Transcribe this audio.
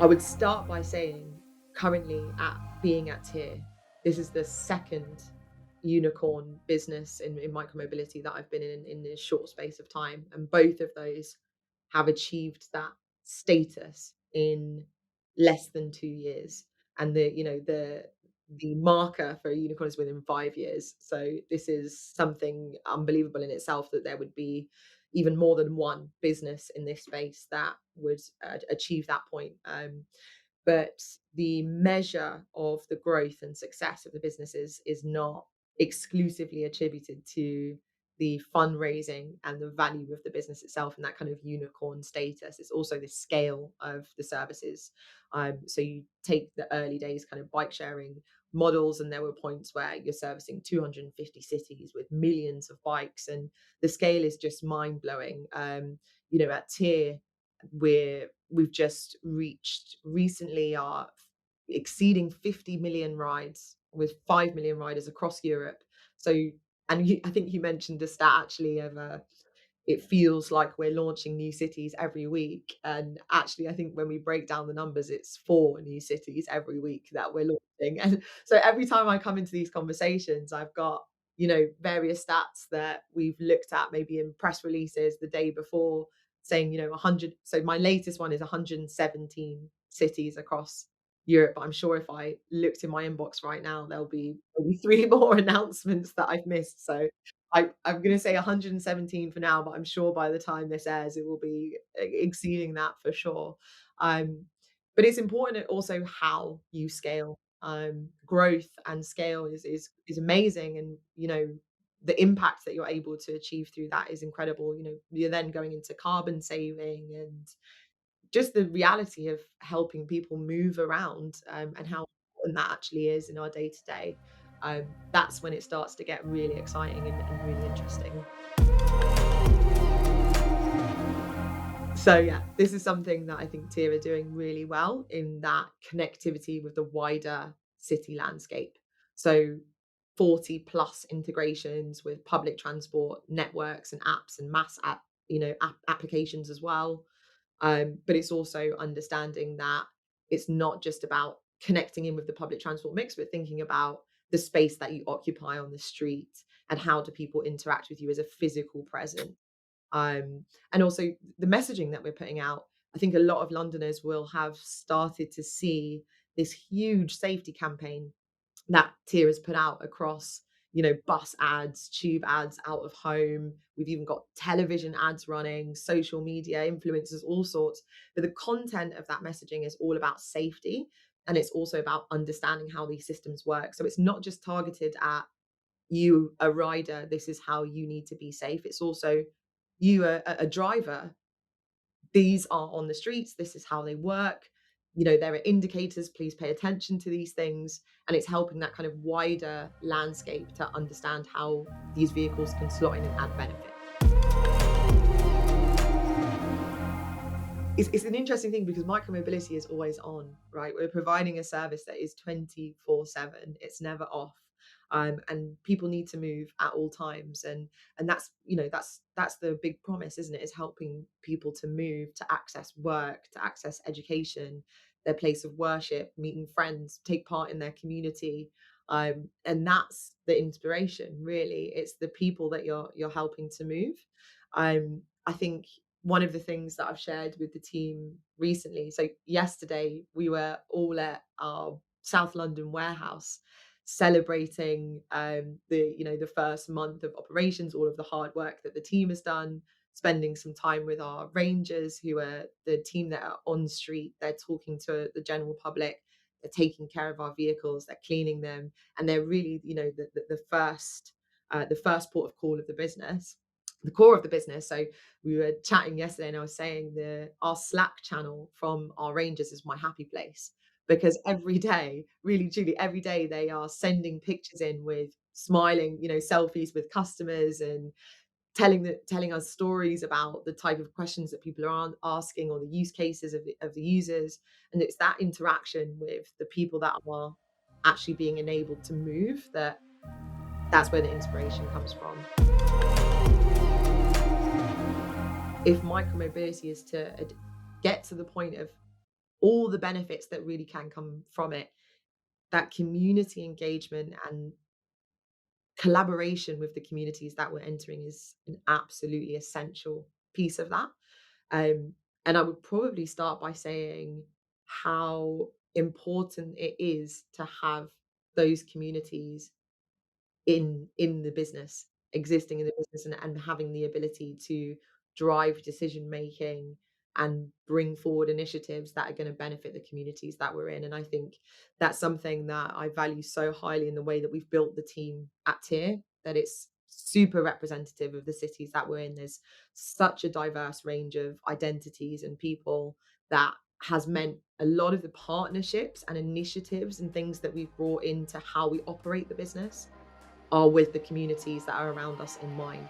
I would start by saying currently at being at Tier, this is the second unicorn business in micromobility that I've been in this short space of time. And both of those have achieved that status in less than 2 years. And the marker for a unicorn is within 5 years. So this is something unbelievable in itself that there would be even more than one business in this space that would achieve that point. But the measure of the growth and success of the businesses is not exclusively attributed to the fundraising and the value of the business itself and that kind of unicorn status. It's also the scale of the services. So you take the early days kind of bike sharing models, and there were points where you're servicing 250 cities with millions of bikes, and the scale is just mind blowing. At Tier, we've just reached recently our exceeding 50 million rides with 5 million riders across Europe. So, I think you mentioned a stat actually of it feels like we're launching new cities every week. And actually, I think when we break down the numbers, it's 4 new cities every week that we're launching. And so every time I come into these conversations, I've got, various stats that we've looked at maybe in press releases the day before saying, 100. So my latest one is 117 cities across Europe. I'm sure if I looked in my inbox right now, there'll be maybe three more announcements that I've missed. So I'm going to say 117 for now, but I'm sure by the time this airs, it will be exceeding that for sure. Um, but it's important also how you scale. Growth and scale is amazing, and the impact that you're able to achieve through that is incredible. You're then going into carbon saving and just the reality of helping people move around, and how important that actually is in our day to day. That's when it starts to get really exciting and really interesting. So yeah, this is something that I think Tier are doing really well in that connectivity with the wider city landscape. So 40 plus integrations with public transport networks and apps and applications as well. But it's also understanding that it's not just about connecting in with the public transport mix, but thinking about the space that you occupy on the street and how do people interact with you as a physical presence. And also the messaging that we're putting out. I think a lot of Londoners will have started to see this huge safety campaign that Tier has put out across, bus ads, tube ads, out of home. We've even got television ads running, social media, influencers, all sorts. But the content of that messaging is all about safety. And it's also about understanding how these systems work. So it's not just targeted at you, a rider, this is how you need to be safe. It's also you, a driver, these are on the streets, this is how they work. There are indicators, please pay attention to these things. And it's helping that kind of wider landscape to understand how these vehicles can slot in and add benefit. It's an interesting thing because micromobility is always on, right? We're providing a service that is 24/7. It's never off. And people need to move at all times. And that's the big promise, isn't it? Is helping people to move, to access work, to access education, their place of worship, meeting friends, take part in their community. And that's the inspiration, really. It's the people that you're helping to move. I think one of the things that I've shared with the team recently. So yesterday we were all at our South London warehouse celebrating the first month of operations, all of the hard work that the team has done, spending some time with our rangers who are the team that are on street. They're talking to the general public, they're taking care of our vehicles, they're cleaning them, and they're really the first port of call of the business, the core of the business. So we were chatting yesterday, and I was saying our Slack channel from our Rangers is my happy place, because every day, really truly every day, they are sending pictures in with smiling, selfies with customers, and telling us stories about the type of questions that people are asking, or the use cases of the users. And it's that interaction with the people that are actually being enabled to move, that's where the inspiration comes from. If micromobility is to get to the point of all the benefits that really can come from it, that community engagement and collaboration with the communities that we're entering is an absolutely essential piece of that. Um, and I would probably start by saying how important it is to have those communities in the business, existing in the business, and having the ability to drive decision making and bring forward initiatives that are going to benefit the communities that we're in. And I think that's something that I value so highly in the way that we've built the team at Tier, that it's super representative of the cities that we're in. There's such a diverse range of identities and people that has meant a lot of the partnerships and initiatives and things that we've brought into how we operate the business are with the communities that are around us in mind.